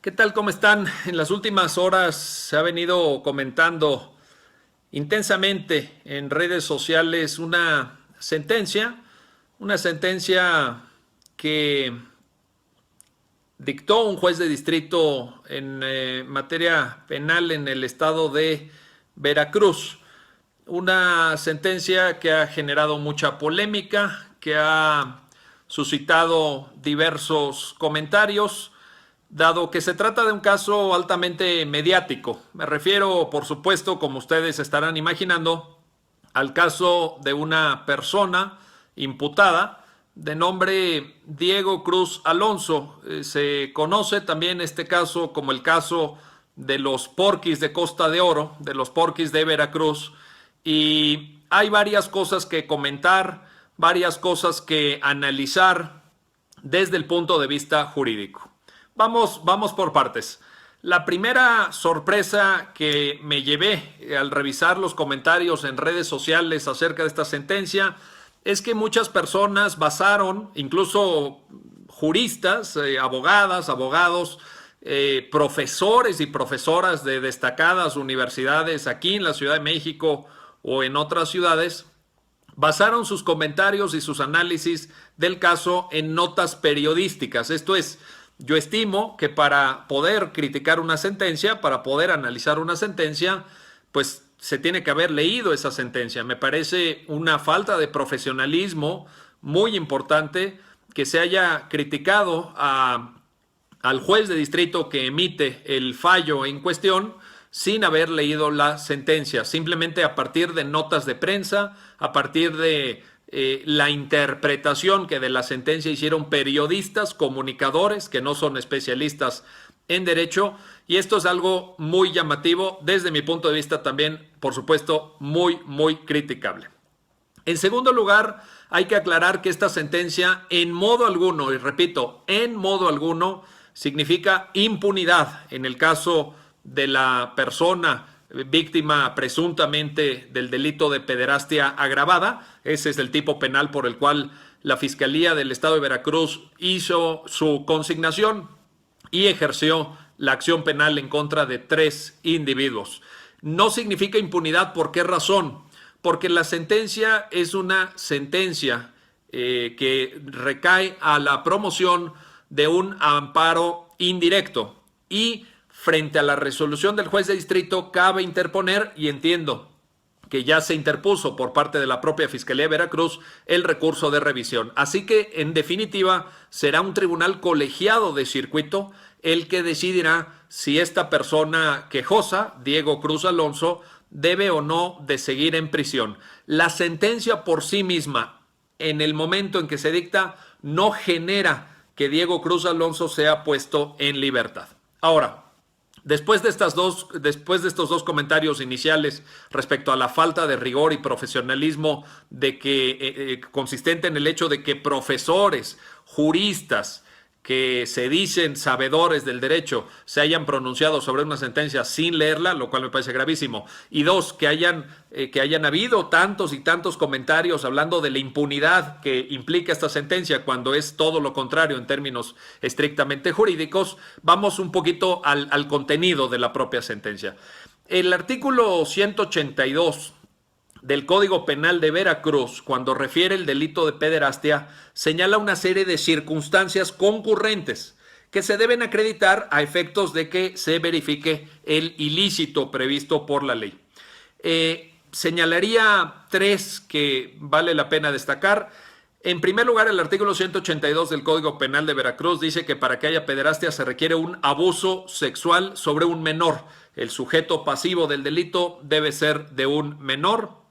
¿Qué tal? ¿Cómo están? En las últimas horas se ha venido comentando intensamente en redes sociales una sentencia que dictó un juez de distrito en materia penal en el estado de Veracruz. Una sentencia que ha generado mucha polémica, que ha suscitado diversos comentarios, dado que se trata de un caso altamente mediático. Me refiero, por supuesto, como ustedes estarán imaginando, al caso de una persona imputada de nombre Diego Cruz Alonso. Se conoce también este caso como el caso de los Porquis de Costa de Oro, de los Porquis de Veracruz, y hay varias cosas que comentar, varias cosas que analizar desde el punto de vista jurídico. Vamos por partes. La primera sorpresa que me llevé al revisar los comentarios en redes sociales acerca de esta sentencia es que muchas personas basaron, incluso juristas, abogadas, abogados, profesores y profesoras de destacadas universidades aquí en la Ciudad de México o en otras ciudades, basaron sus comentarios y sus análisis del caso en notas periodísticas. Esto es, yo estimo que para poder criticar una sentencia, para poder analizar una sentencia, pues se tiene que haber leído esa sentencia. Me parece una falta de profesionalismo muy importante que se haya criticado al juez de distrito que emite el fallo en cuestión sin haber leído la sentencia, simplemente a partir de notas de prensa, a partir de la interpretación que de la sentencia hicieron periodistas, comunicadores que no son especialistas en derecho, y esto es algo muy llamativo, desde mi punto de vista también, por supuesto, muy criticable. En segundo lugar, hay que aclarar que esta sentencia en modo alguno, y repito, en modo alguno, significa impunidad en el caso de la persona víctima presuntamente del delito de pederastia agravada. Ese es el tipo penal por el cual la Fiscalía del Estado de Veracruz hizo su consignación y ejerció la acción penal en contra de 3 individuos. No significa impunidad. ¿Por qué razón? Porque la sentencia es una sentencia que recae a la promoción de un amparo indirecto, y frente a la resolución del juez de distrito cabe interponer, y entiendo que ya se interpuso por parte de la propia Fiscalía de Veracruz, el recurso de revisión. Así que, en definitiva, será un tribunal colegiado de circuito el que decidirá si esta persona quejosa, Diego Cruz Alonso, debe o no de seguir en prisión. La sentencia por sí misma, en el momento en que se dicta, no genera que Diego Cruz Alonso sea puesto en libertad. Ahora, después de estos dos comentarios iniciales respecto a la falta de rigor y profesionalismo consistente en el hecho de que profesores, juristas, que se dicen sabedores del derecho se hayan pronunciado sobre una sentencia sin leerla, lo cual me parece gravísimo. Y dos, que hayan habido tantos y tantos comentarios hablando de la impunidad que implica esta sentencia cuando es todo lo contrario en términos estrictamente jurídicos. Vamos un poquito al contenido de la propia sentencia. El artículo 182 del Código Penal de Veracruz, cuando refiere el delito de pederastia, señala una serie de circunstancias concurrentes que se deben acreditar a efectos de que se verifique el ilícito previsto por la ley. Señalaría 3 que vale la pena destacar. En primer lugar, el artículo 182 del Código Penal de Veracruz dice que para que haya pederastia se requiere un abuso sexual sobre un menor. El sujeto pasivo del delito debe ser de un menor.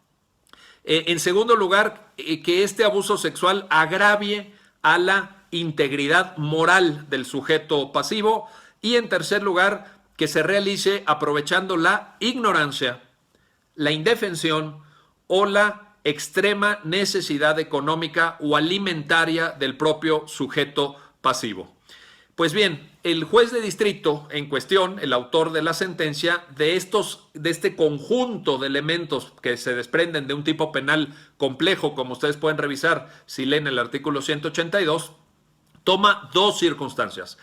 En segundo lugar, que este abuso sexual agravie a la integridad moral del sujeto pasivo. Y en tercer lugar, que se realice aprovechando la ignorancia, la indefensión o la extrema necesidad económica o alimentaria del propio sujeto pasivo. Pues bien, el juez de distrito en cuestión, el autor de la sentencia, de este conjunto de elementos que se desprenden de un tipo penal complejo, como ustedes pueden revisar si leen el artículo 182, Toma dos circunstancias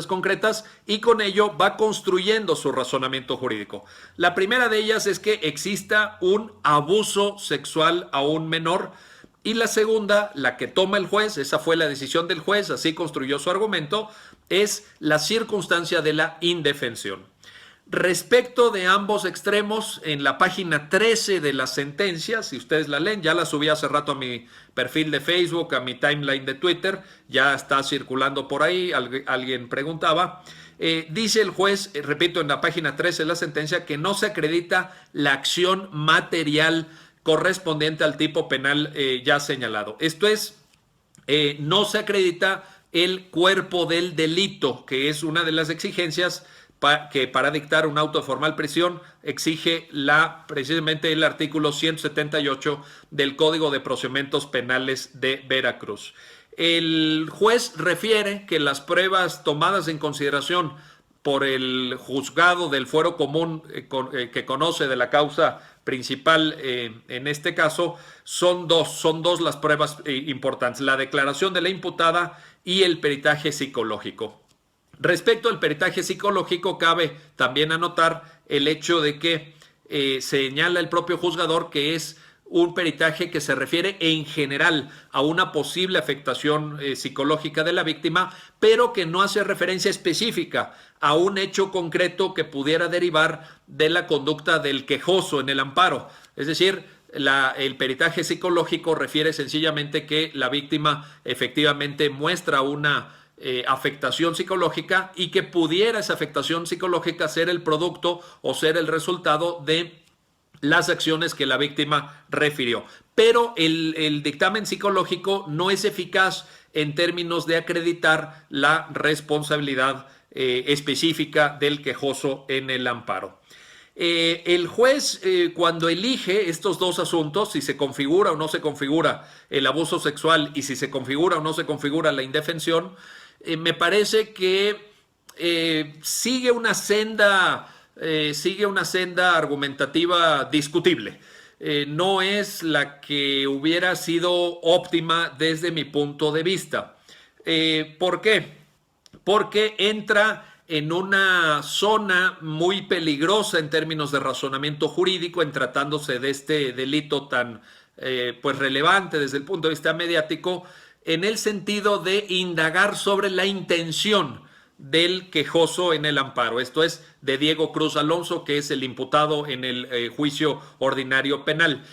concretas y con ello va construyendo su razonamiento jurídico. La primera de ellas es que exista un abuso sexual a un menor y la segunda, la que toma el juez, esa fue la decisión del juez, así construyó su argumento, es la circunstancia de la indefensión. Respecto de ambos extremos, en la página 13 de la sentencia, si ustedes la leen, ya la subí hace rato a mi perfil de Facebook, a mi timeline de Twitter, ya está circulando por ahí, alguien preguntaba. Dice el juez, repito, en la página 13 de la sentencia, que no se acredita la acción material correspondiente al tipo penal ya señalado. Esto es, no se acredita el cuerpo del delito, que es una de las exigencias que para dictar un auto de formal prisión exige precisamente el artículo 178 del Código de Procedimientos Penales de Veracruz. El juez refiere que las pruebas tomadas en consideración por el juzgado del fuero común que conoce de la causa principal en este caso son dos las pruebas importantes, la declaración de la imputada y el peritaje psicológico. Respecto al peritaje psicológico, cabe también anotar el hecho de que señala el propio juzgador que es un peritaje que se refiere en general a una posible afectación psicológica de la víctima, pero que no hace referencia específica a un hecho concreto que pudiera derivar de la conducta del quejoso en el amparo. Es decir, el peritaje psicológico refiere sencillamente que la víctima efectivamente muestra una afectación psicológica y que pudiera esa afectación psicológica ser el producto o ser el resultado de las acciones que la víctima refirió. Pero el dictamen psicológico no es eficaz en términos de acreditar la responsabilidad específica del quejoso en el amparo. El juez cuando elige estos dos asuntos, si se configura o no se configura el abuso sexual y si se configura o no se configura la indefensión, me parece que sigue una senda argumentativa discutible. No es la que hubiera sido óptima desde mi punto de vista. ¿Por qué? Porque entra en una zona muy peligrosa en términos de razonamiento jurídico en tratándose de este delito tan pues relevante desde el punto de vista mediático, en el sentido de indagar sobre la intención del quejoso en el amparo. Esto es de Diego Cruz Alonso, que es el imputado en el juicio ordinario penal.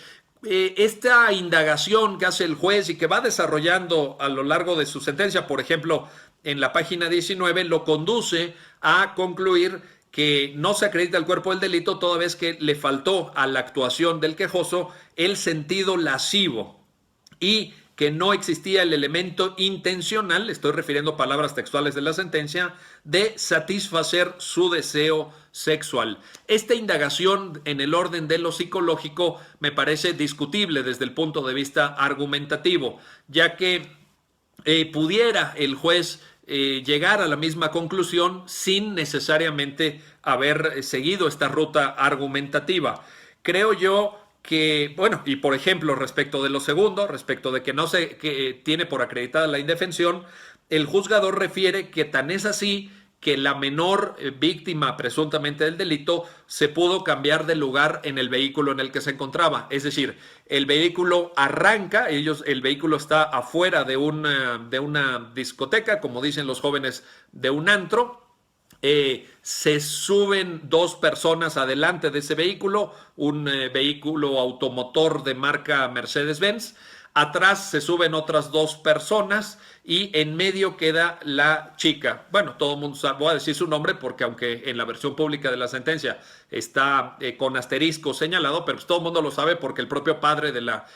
Esta indagación que hace el juez y que va desarrollando a lo largo de su sentencia, por ejemplo, en la página 19, lo conduce a concluir que no se acredita el cuerpo del delito toda vez que le faltó a la actuación del quejoso el sentido lascivo y que no existía el elemento intencional, estoy refiriendo palabras textuales de la sentencia, de satisfacer su deseo sexual. Esta indagación en el orden de lo psicológico me parece discutible desde el punto de vista argumentativo, ya que pudiera el juez llegar a la misma conclusión sin necesariamente haber seguido esta ruta argumentativa. Creo yo que, bueno, y por ejemplo, respecto de lo segundo, respecto de que tiene por acreditada la indefensión, el juzgador refiere que tan es así que la menor víctima presuntamente del delito se pudo cambiar de lugar en el vehículo en el que se encontraba. Es decir, el vehículo arranca, el vehículo está afuera de una discoteca, como dicen los jóvenes, de un antro. Se suben dos personas adelante de ese vehículo, un vehículo automotor de marca Mercedes-Benz. Atrás se suben otras dos personas y en medio queda la chica. Bueno, todo el mundo sabe, voy a decir su nombre porque aunque en la versión pública de la sentencia está con asterisco señalado, pero pues todo el mundo lo sabe porque el propio padre de la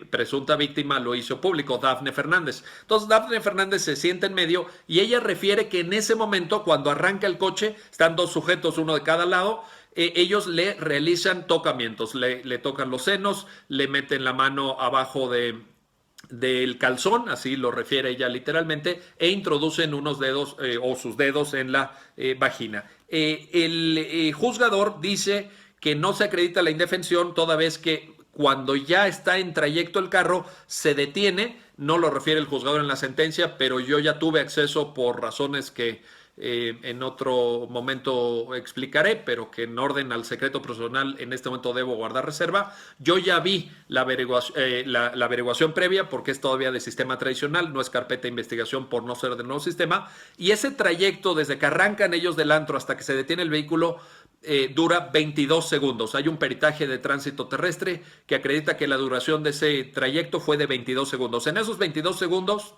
presunta víctima lo hizo público, Dafne Fernández. Entonces Dafne Fernández se sienta en medio y ella refiere que en ese momento, cuando arranca el coche, están dos sujetos, uno de cada lado. Ellos le realizan tocamientos, le tocan los senos, le meten la mano abajo del calzón, así lo refiere ella literalmente, e introducen unos dedos o sus dedos en la vagina. El juzgador dice que no se acredita la indefensión toda vez que cuando ya está en trayecto el carro, se detiene. No lo refiere el juzgador en la sentencia, pero yo ya tuve acceso por razones que en otro momento explicaré, pero que en orden al secreto profesional en este momento debo guardar reserva. Yo ya vi la averiguación previa, porque es todavía de sistema tradicional, no es carpeta de investigación por no ser del nuevo sistema, y ese trayecto desde que arrancan ellos del antro hasta que se detiene el vehículo dura 22 segundos. Hay un peritaje de tránsito terrestre que acredita que la duración de ese trayecto fue de 22 segundos. En esos 22 segundos,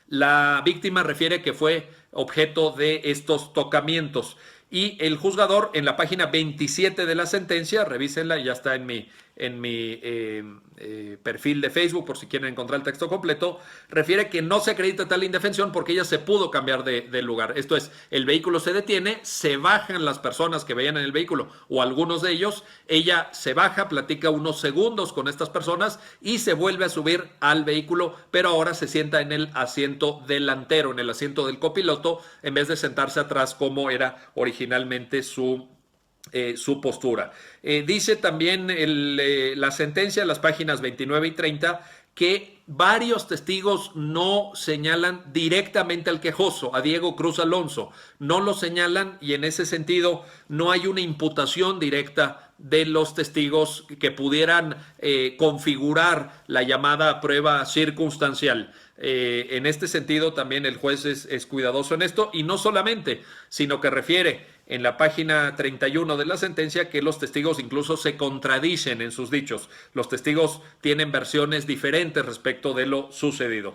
la víctima refiere que fue objeto de estos tocamientos, y el juzgador en la página 27 de la sentencia, revísenla, ya está en mi perfil de Facebook por si quieren encontrar el texto completo, refiere que no se acredita tal indefensión porque ella se pudo cambiar de lugar. Esto es, el vehículo se detiene, se bajan las personas que veían en el vehículo o algunos de ellos, ella se baja, platica unos segundos con estas personas y se vuelve a subir al vehículo, pero ahora se sienta en el asiento delantero, en el asiento del copiloto, en vez de sentarse atrás como era originalmente su postura. Dice también la sentencia, las páginas 29 y 30, que varios testigos no señalan directamente al quejoso, a Diego Cruz Alonso, no lo señalan, y en ese sentido no hay una imputación directa de los testigos que pudieran configurar la llamada prueba circunstancial. En este sentido también el juez es cuidadoso en esto, y no solamente, sino que refiere en la página 31 de la sentencia que los testigos incluso se contradicen en sus dichos. Los testigos tienen versiones diferentes respecto de lo sucedido.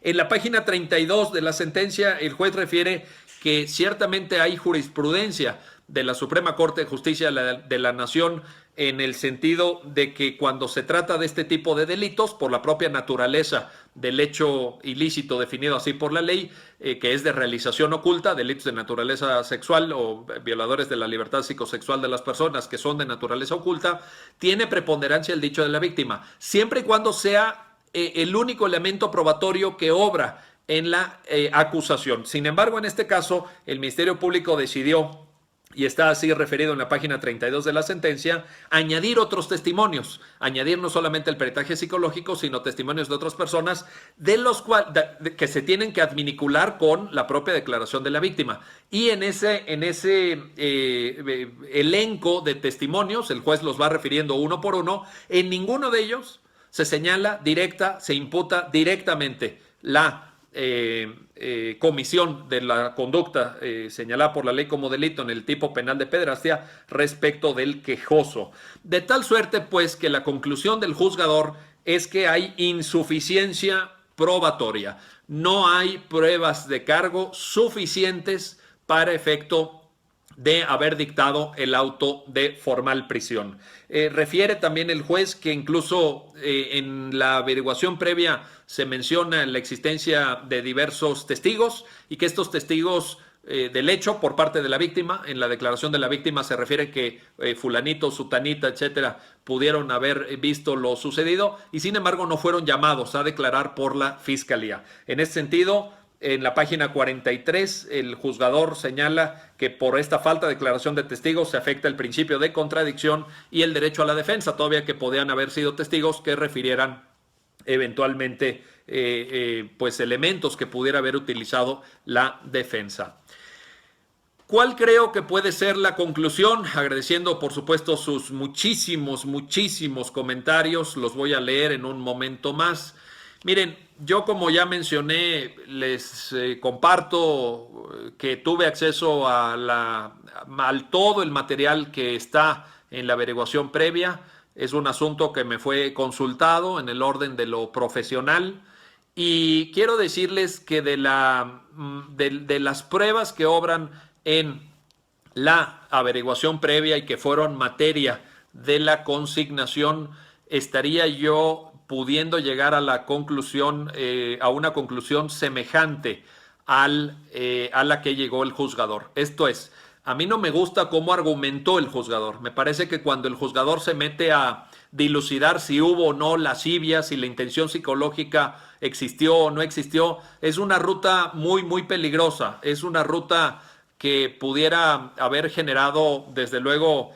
En la página 32 de la sentencia, el juez refiere que ciertamente hay jurisprudencia de la Suprema Corte de Justicia de la Nación en el sentido de que cuando se trata de este tipo de delitos, por la propia naturaleza del hecho ilícito definido así por la ley, que es de realización oculta, delitos de naturaleza sexual o violadores de la libertad psicosexual de las personas que son de naturaleza oculta, tiene preponderancia el dicho de la víctima, siempre y cuando sea el único elemento probatorio que obra en la acusación. Sin embargo, en este caso, el Ministerio Público decidió, y está así referido en la página 32 de la sentencia, añadir otros testimonios, añadir no solamente el peritaje psicológico, sino testimonios de otras personas de los que se tienen que adminicular con la propia declaración de la víctima. Y en ese elenco de testimonios, el juez los va refiriendo uno por uno, en ninguno de ellos se señala se imputa directamente la comisión de la conducta señalada por la ley como delito en el tipo penal de pederastia respecto del quejoso. De tal suerte, pues, que la conclusión del juzgador es que hay insuficiencia probatoria. No hay pruebas de cargo suficientes para efecto de haber dictado el auto de formal prisión. Refiere también el juez que incluso en la averiguación previa se menciona la existencia de diversos testigos y que estos testigos del hecho por parte de la víctima, en la declaración de la víctima se refiere que fulanito, sutanita, etcétera, pudieron haber visto lo sucedido y sin embargo no fueron llamados a declarar por la fiscalía. En ese sentido, en la página 43, el juzgador señala que por esta falta de declaración de testigos se afecta el principio de contradicción y el derecho a la defensa, todavía que podían haber sido testigos que refirieran eventualmente pues elementos que pudiera haber utilizado la defensa. ¿Cuál creo que puede ser la conclusión? Agradeciendo por supuesto sus muchísimos comentarios, los voy a leer en un momento más. Miren, yo como ya mencioné, les comparto que tuve acceso al todo el material que está en la averiguación previa. Es un asunto que me fue consultado en el orden de lo profesional y quiero decirles que de las pruebas que obran en la averiguación previa y que fueron materia de la consignación, estaría yo pudiendo llegar a la conclusión, a una conclusión semejante a la que llegó el juzgador. Esto es, a mí no me gusta cómo argumentó el juzgador. Me parece que cuando el juzgador se mete a dilucidar si hubo o no lascivia, si la intención psicológica existió o no existió, es una ruta muy peligrosa. Es una ruta que pudiera haber generado, desde luego,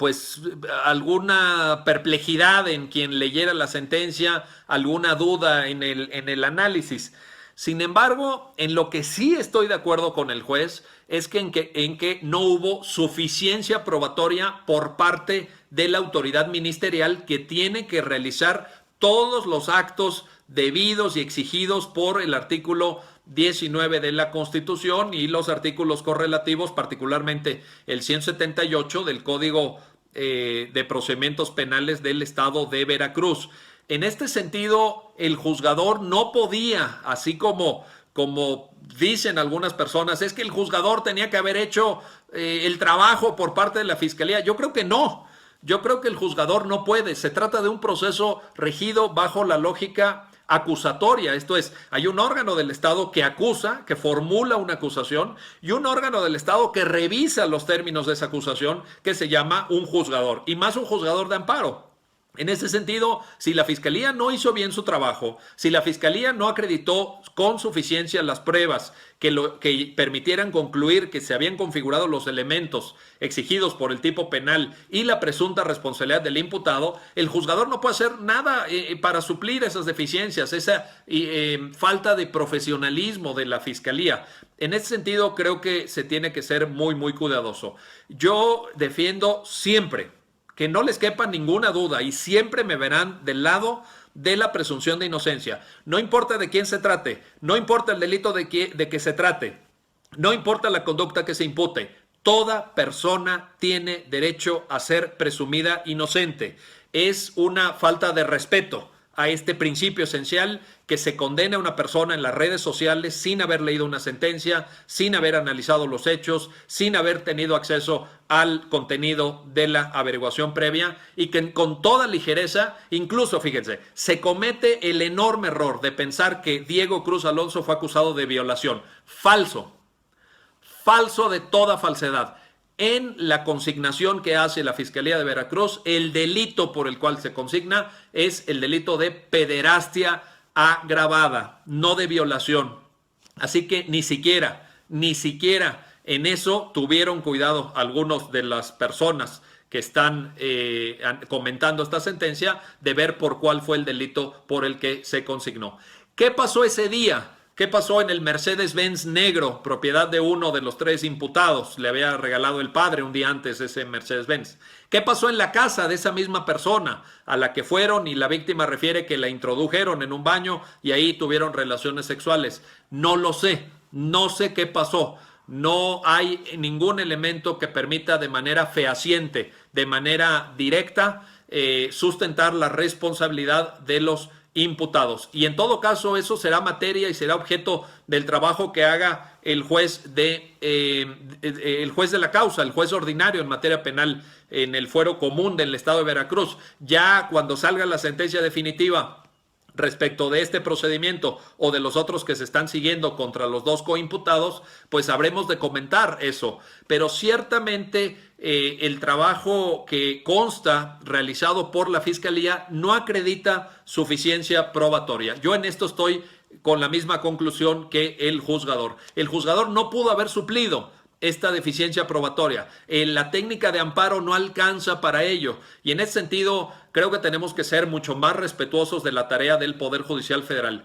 pues alguna perplejidad en quien leyera la sentencia, alguna duda en el análisis. Sin embargo, en lo que sí estoy de acuerdo con el juez es que en que no hubo suficiencia probatoria por parte de la autoridad ministerial que tiene que realizar todos los actos debidos y exigidos por el artículo 19 de la Constitución y los artículos correlativos, particularmente el 178 del Código de Procedimientos Penales del Estado de Veracruz. En este sentido, el juzgador no podía, así como dicen algunas personas, es que el juzgador tenía que haber hecho el trabajo por parte de la Fiscalía. Yo creo que no. Yo creo que el juzgador no puede. Se trata de un proceso regido bajo la lógica acusatoria. Esto es, hay un órgano del Estado que acusa, que formula una acusación, y un órgano del Estado que revisa los términos de esa acusación, que se llama un juzgador, y más un juzgador de amparo. En ese sentido, si la Fiscalía no hizo bien su trabajo, si la Fiscalía no acreditó con suficiencia las pruebas que permitieran concluir que se habían configurado los elementos exigidos por el tipo penal y la presunta responsabilidad del imputado, el juzgador no puede hacer nada para suplir esas deficiencias, esa falta de profesionalismo de la Fiscalía. En ese sentido, creo que se tiene que ser muy, muy cuidadoso. Yo defiendo siempre, que no les quepa ninguna duda, y siempre me verán del lado de la presunción de inocencia. No importa de quién se trate, no importa el delito de que se trate, no importa la conducta que se impute, toda persona tiene derecho a ser presumida inocente. Es una falta de respeto a este principio esencial que se condene a una persona en las redes sociales sin haber leído una sentencia, sin haber analizado los hechos, sin haber tenido acceso al contenido de la averiguación previa, y que con toda ligereza, incluso fíjense, se comete el enorme error de pensar que Diego Cruz Alonso fue acusado de violación. Falso, falso de toda falsedad. En la consignación que hace la Fiscalía de Veracruz, el delito por el cual se consigna es el delito de pederastia agravada, no de violación. Así que ni siquiera en eso tuvieron cuidado algunos de las personas que están comentando esta sentencia de ver por cuál fue el delito por el que se consignó. ¿Qué pasó ese día? ¿Qué pasó en el Mercedes-Benz negro, propiedad de uno de los 3 imputados? Le había regalado el padre un día antes ese Mercedes-Benz. ¿Qué pasó en la casa de esa misma persona a la que fueron y la víctima refiere que la introdujeron en un baño y ahí tuvieron relaciones sexuales? No lo sé, no sé qué pasó. No hay ningún elemento que permita de manera fehaciente, de manera directa, sustentar la responsabilidad de los imputados. Y en todo caso, eso será materia y será objeto del trabajo que haga el juez de la causa, el juez ordinario en materia penal en el fuero común del Estado de Veracruz. Ya cuando salga la sentencia definitiva respecto de este procedimiento o de los otros que se están siguiendo contra los 2 coimputados, pues habremos de comentar eso. Pero ciertamente el trabajo que consta realizado por la Fiscalía no acredita suficiencia probatoria. Yo en esto estoy con la misma conclusión que el juzgador. El juzgador no pudo haber suplido esta deficiencia probatoria. La técnica de amparo no alcanza para ello, y en ese sentido creo que tenemos que ser mucho más respetuosos de la tarea del Poder Judicial Federal.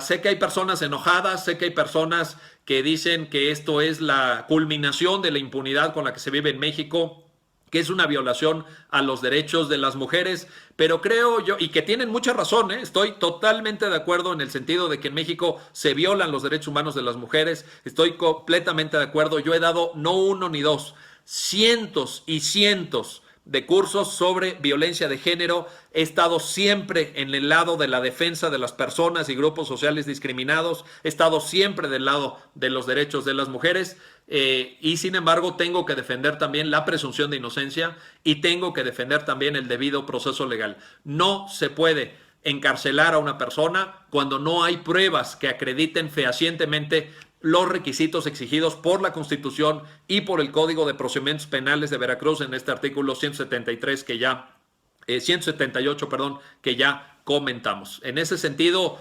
Sé que hay personas enojadas, sé que hay personas que dicen que esto es la culminación de la impunidad con la que se vive en México, que es una violación a los derechos de las mujeres, pero creo yo, y que tienen mucha razón, estoy totalmente de acuerdo en el sentido de que en México se violan los derechos humanos de las mujeres, estoy completamente de acuerdo. Yo he dado no 1 ni 2, cientos y cientos de cursos sobre violencia de género. He estado siempre en el lado de la defensa de las personas y grupos sociales discriminados, he estado siempre del lado de los derechos de las mujeres, y sin embargo tengo que defender también la presunción de inocencia y tengo que defender también el debido proceso legal. No se puede encarcelar a una persona cuando no hay pruebas que acrediten fehacientemente los requisitos exigidos por la Constitución y por el Código de Procedimientos Penales de Veracruz en este artículo 178 que ya comentamos. En ese sentido,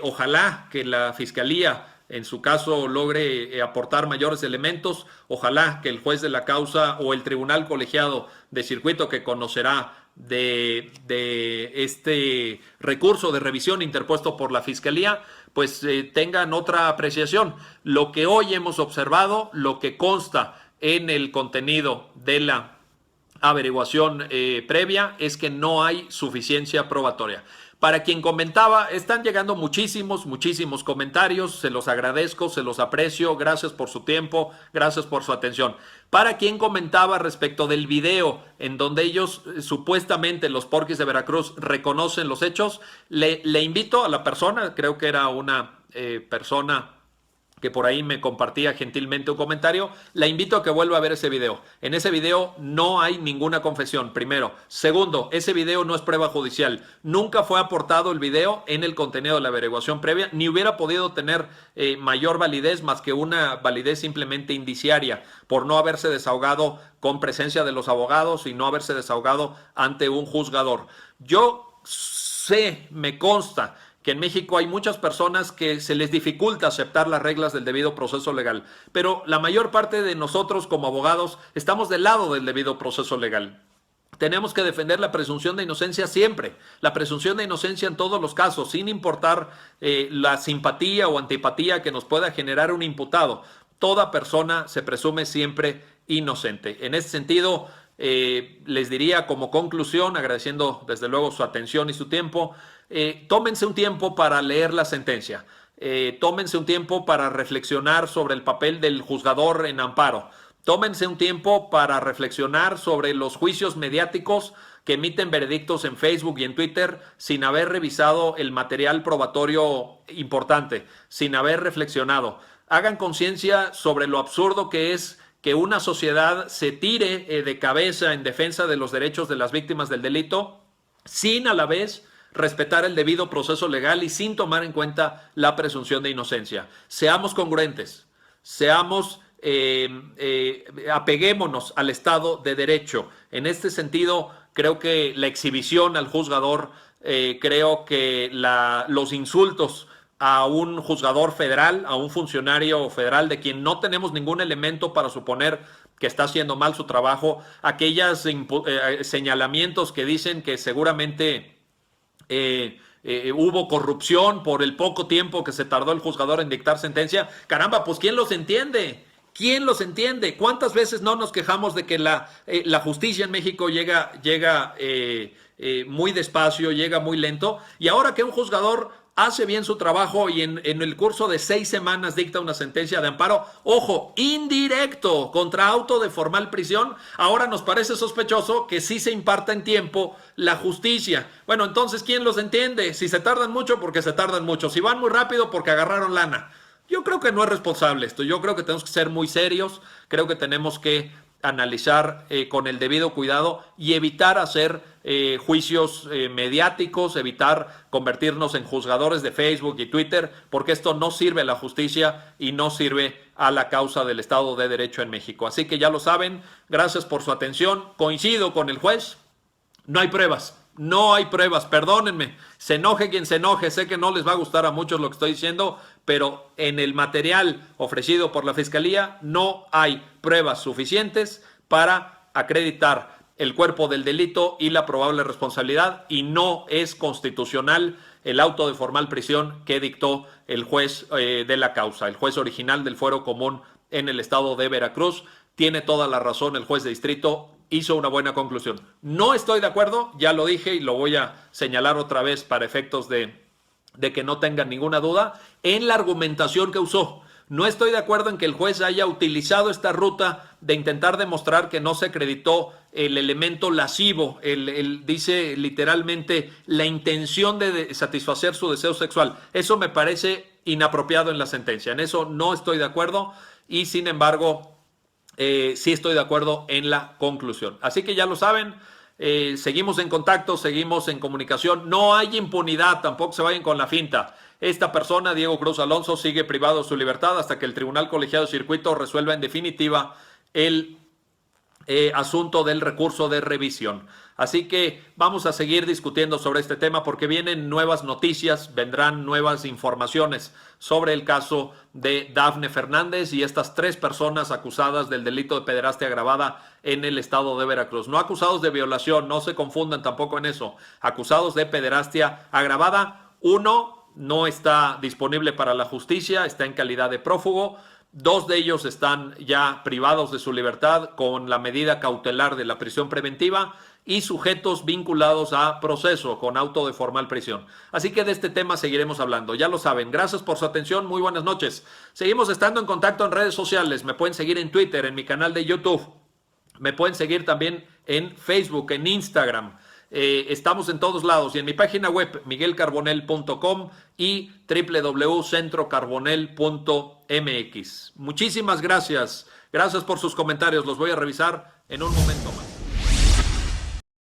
ojalá que la Fiscalía en su caso logre aportar mayores elementos. Ojalá que el juez de la causa o el tribunal colegiado de circuito que conocerá de este recurso de revisión interpuesto por la Fiscalía, pues tengan otra apreciación. Lo que hoy hemos observado, lo que consta en el contenido de la averiguación previa, es que no hay suficiencia probatoria. Para quien comentaba, están llegando muchísimos comentarios, se los agradezco, se los aprecio, gracias por su tiempo, gracias por su atención. Para quien comentaba respecto del video en donde ellos supuestamente, los Porquis de Veracruz, reconocen los hechos, le invito a la persona, creo que era una persona que por ahí me compartía gentilmente un comentario, la invito a que vuelva a ver ese video. En ese video no hay ninguna confesión, primero. Segundo, ese video no es prueba judicial. Nunca fue aportado el video en el contenido de la averiguación previa, ni hubiera podido tener mayor validez más que una validez simplemente indiciaria, por no haberse desahogado con presencia de los abogados y no haberse desahogado ante un juzgador. Yo sé, me consta, que en México hay muchas personas que se les dificulta aceptar las reglas del debido proceso legal, pero la mayor parte de nosotros como abogados estamos del lado del debido proceso legal. Tenemos que defender la presunción de inocencia siempre, la presunción de inocencia en todos los casos, sin importar la simpatía o antipatía que nos pueda generar un imputado. Toda persona se presume siempre inocente. En ese sentido, les diría como conclusión, agradeciendo desde luego su atención y su tiempo, tómense un tiempo para leer la sentencia, tómense un tiempo para reflexionar sobre el papel del juzgador en amparo, tómense un tiempo para reflexionar sobre los juicios mediáticos que emiten veredictos en Facebook y en Twitter sin haber revisado el material probatorio importante, sin haber reflexionado. Hagan conciencia sobre lo absurdo que es que una sociedad se tire de cabeza en defensa de los derechos de las víctimas del delito sin a la vez respetar el debido proceso legal y sin tomar en cuenta la presunción de inocencia. Seamos congruentes, apeguémonos al Estado de Derecho. En este sentido, creo que la exhibición al juzgador, creo que los insultos a un juzgador federal, a un funcionario federal de quien no tenemos ningún elemento para suponer que está haciendo mal su trabajo, aquellos señalamientos que dicen que seguramente hubo corrupción por el poco tiempo que se tardó el juzgador en dictar sentencia. Caramba, pues ¿quién los entiende? ¿Quién los entiende? ¿Cuántas veces no nos quejamos de que la justicia en México llega muy despacio, llega muy lento? Y ahora que un juzgador hace bien su trabajo y en el curso de 6 semanas dicta una sentencia de amparo, ojo, indirecto, contra auto de formal prisión, ahora nos parece sospechoso que sí se imparta en tiempo la justicia. Bueno, entonces, ¿quién los entiende? Si se tardan mucho, porque se tardan mucho. Si van muy rápido, porque agarraron lana. Yo creo que no es responsable esto. Yo creo que tenemos que ser muy serios. Creo que tenemos que analizar con el debido cuidado y evitar hacer juicios mediáticos, evitar convertirnos en juzgadores de Facebook y Twitter, porque esto no sirve a la justicia y no sirve a la causa del Estado de Derecho en México. Así que ya lo saben, gracias por su atención. Coincido con el juez, no hay pruebas. No hay pruebas, perdónenme, se enoje quien se enoje, sé que no les va a gustar a muchos lo que estoy diciendo, pero en el material ofrecido por la Fiscalía no hay pruebas suficientes para acreditar el cuerpo del delito y la probable responsabilidad, y no es constitucional el auto de formal prisión que dictó el juez de la causa, el juez original del fuero común en el estado de Veracruz. Tiene toda la razón el juez de distrito, hizo una buena conclusión. No estoy de acuerdo, ya lo dije y lo voy a señalar otra vez para efectos de que no tengan ninguna duda, en la argumentación que usó. No estoy de acuerdo en que el juez haya utilizado esta ruta de intentar demostrar que no se acreditó el elemento lascivo, dice literalmente la intención de satisfacer su deseo sexual. Eso me parece inapropiado en la sentencia. En eso no estoy de acuerdo y sin embargo sí estoy de acuerdo en la conclusión. Así que ya lo saben, seguimos en contacto, seguimos en comunicación. No hay impunidad, tampoco se vayan con la finta. Esta persona, Diego Cruz Alonso, sigue privado de su libertad hasta que el Tribunal Colegiado de Circuito resuelva en definitiva el asunto del recurso de revisión. Así que vamos a seguir discutiendo sobre este tema porque vienen nuevas noticias, vendrán nuevas informaciones sobre el caso de Dafne Fernández y estas 3 personas acusadas del delito de pederastia agravada en el estado de Veracruz. No acusados de violación, no se confundan tampoco en eso. Acusados de pederastia agravada. 1 no está disponible para la justicia, está en calidad de prófugo. 2 de ellos están ya privados de su libertad con la medida cautelar de la prisión preventiva y sujetos vinculados a proceso con auto de formal prisión. Así que de este tema seguiremos hablando. Ya lo saben. Gracias por su atención. Muy buenas noches. Seguimos estando en contacto en redes sociales. Me pueden seguir en Twitter, en mi canal de YouTube. Me pueden seguir también en Facebook, en Instagram. Estamos en todos lados y en mi página web miguelcarbonell.com y www.centrocarbonell.mx. Muchísimas gracias. Gracias por sus comentarios. Los voy a revisar en un momento más.